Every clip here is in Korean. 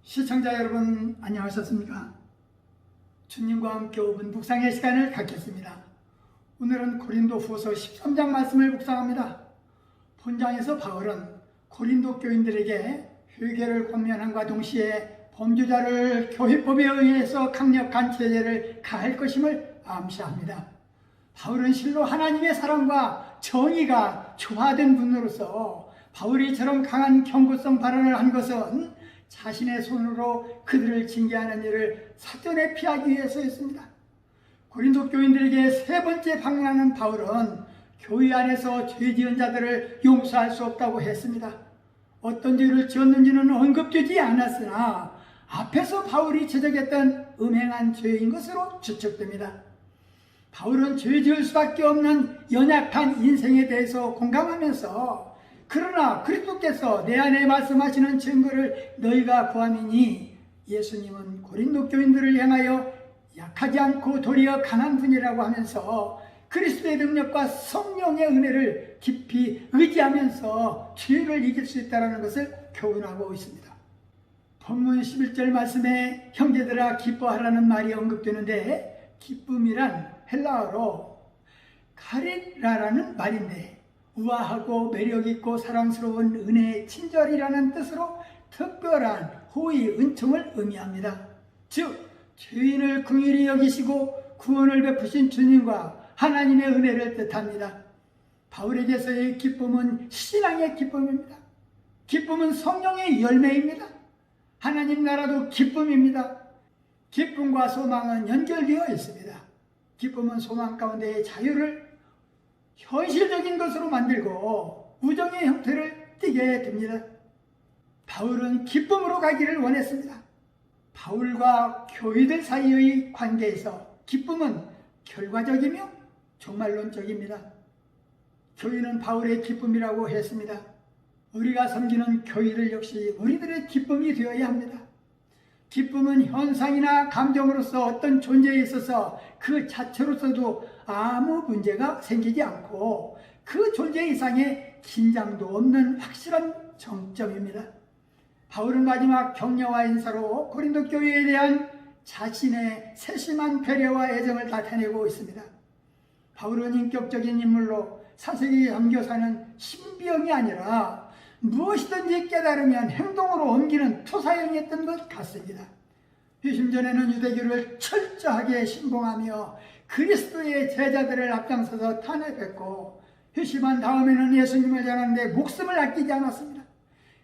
시청자 여러분 안녕하셨습니까? 주님과 함께 5분 묵상의 시간을 갖겠습니다. 오늘은 고린도 후서 13장 말씀을 묵상합니다. 본장에서 바울은 고린도 교인들에게 회개를 권면함과 동시에 범죄자를 교회법에 의해서 강력한 제재를 가할 것임을 암시합니다. 바울은 실로 하나님의 사랑과 정의가 조화된 분으로서 바울이 이처럼 강한 경고성 발언을 한 것은 자신의 손으로 그들을 징계하는 일을 사전에 피하기 위해서였습니다. 고린도 교인들에게 세 번째 방문하는 바울은 교회 안에서 죄 지은 자들을 용서할 수 없다고 했습니다. 어떤 죄를 지었는지는 언급되지 않았으나 앞에서 바울이 지적했던 음행한 죄인 것으로 추측됩니다. 바울은 죄 지을 수밖에 없는 연약한 인생에 대해서 공감하면서 그러나 그리스도께서 내 안에 말씀하시는 증거를 너희가 구함이니 예수님은 고린도 교인들을 향하여 약하지 않고 도리어 강한 분이라고 하면서 그리스도의 능력과 성령의 은혜를 깊이 의지하면서 죄를 이길 수 있다는 것을 교훈하고 있습니다. 본문 11절 말씀에 형제들아 기뻐하라는 말이 언급되는데 기쁨이란 헬라어로 카리라라는 말인데 우아하고 매력있고 사랑스러운 은혜의 친절이라는 뜻으로 특별한 호의, 은총을 의미합니다. 즉 죄인을 긍휼히 여기시고 구원을 베푸신 주님과 하나님의 은혜를 뜻합니다. 바울에게서의 기쁨은 신앙의 기쁨입니다. 기쁨은 성령의 열매입니다. 하나님 나라도 기쁨입니다. 기쁨과 소망은 연결되어 있습니다. 기쁨은 소망 가운데의 자유를 현실적인 것으로 만들고 우정의 형태를 띠게 됩니다. 바울은 기쁨으로 가기를 원했습니다. 바울과 교회들 사이의 관계에서 기쁨은 결과적이며 종말론적입니다. 교회는 바울의 기쁨이라고 했습니다. 우리가 섬기는 교회들 역시 우리들의 기쁨이 되어야 합니다. 기쁨은 현상이나 감정으로서 어떤 존재에 있어서 그 자체로서도 아무 문제가 생기지 않고 그 존재 이상의 긴장도 없는 확실한 정점입니다. 바울은 마지막 격려와 인사로 고린도 교회에 대한 자신의 세심한 배려와 애정을 나타내고 있습니다. 바울은 인격적인 인물로 사색이 담겨 사는 신비형이 아니라 무엇이든지 깨달으면 행동으로 옮기는 투사형이었던 것 같습니다. 회심전에는 유대교를 철저하게 신봉하며 그리스도의 제자들을 앞장서서 탄핵했고 회심한 다음에는 예수님을 전하는데 목숨을 아끼지 않았습니다.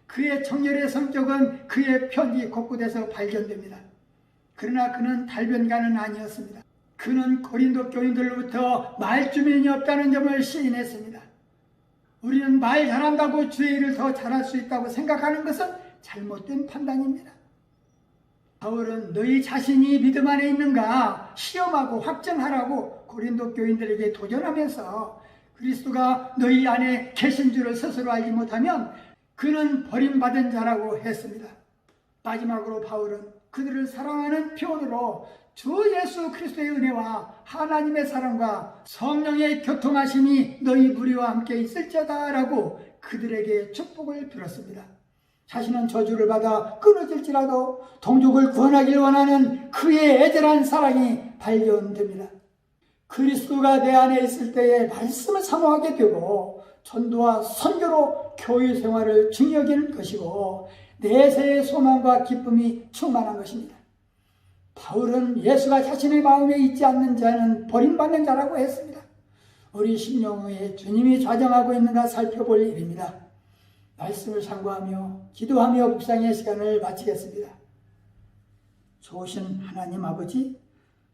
그의 정열의 성격은 그의 편지 곳곳에서 발견됩니다. 그러나 그는 달변가는 아니었습니다. 그는 고린도 교인들로부터 말주민이 없다는 점을 시인했습니다. 우리는 말 잘한다고 주의 일을 더 잘할 수 있다고 생각하는 것은 잘못된 판단입니다. 바울은 너희 자신이 믿음 안에 있는가 시험하고 확정하라고 고린도 교인들에게 도전하면서 그리스도가 너희 안에 계신 줄을 스스로 알지 못하면 그는 버림받은 자라고 했습니다. 마지막으로 바울은 그들을 사랑하는 표현으로 주 예수 그리스도의 은혜와 하나님의 사랑과 성령의 교통하심이 너희 무리와 함께 있을지어다 라고 그들에게 축복을 빌었습니다. 자신은 저주를 받아 끊어질지라도 동족을 구원하길 원하는 그의 애절한 사랑이 발견됩니다. 그리스도가 내 안에 있을 때에 말씀을 사모하게 되고 전도와 선교로 교회 생활을 중히 여기는 것이고 내세의 소망과 기쁨이 충만한 것입니다. 바울은 예수가 자신의 마음에 있지 않는 자는 버림받는 자라고 했습니다. 우리 심령에 주님이 좌정하고 있는가 살펴볼 일입니다. 말씀을 상고하며 기도하며 묵상의 시간을 마치겠습니다. 좋으신 하나님 아버지,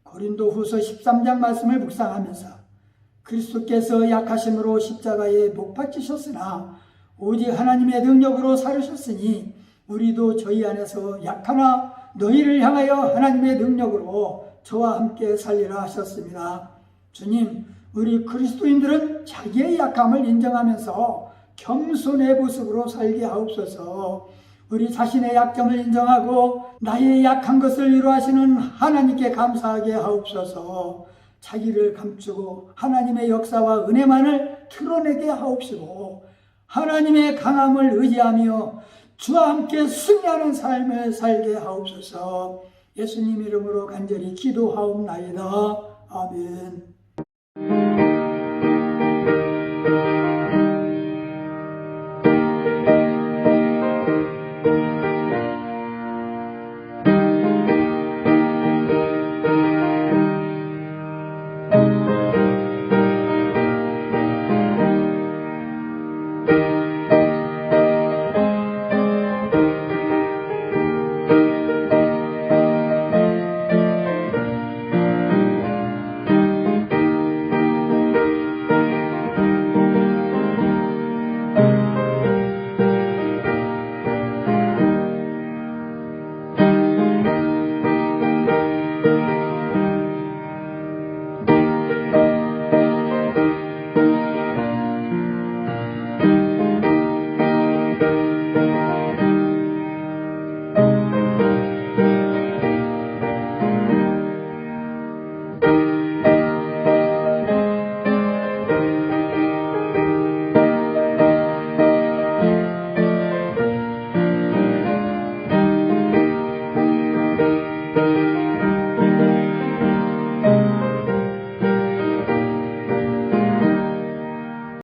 고린도 후서 13장 말씀을 묵상하면서 그리스도께서 약하심으로 십자가에 못 박히셨으나 오직 하나님의 능력으로 살으셨으니 우리도 저희 안에서 약하나 너희를 향하여 하나님의 능력으로 저와 함께 살리라 하셨습니다. 주님, 우리 그리스도인들은 자기의 약함을 인정하면서 겸손의 모습으로 살게 하옵소서. 우리 자신의 약점을 인정하고 나의 약한 것을 위로하시는 하나님께 감사하게 하옵소서. 자기를 감추고 하나님의 역사와 은혜만을 드러내게 하옵시고 하나님의 강함을 의지하며 주와 함께 승리하는 삶을 살게 하옵소서. 예수님 이름으로 간절히 기도하옵나이다. 아멘.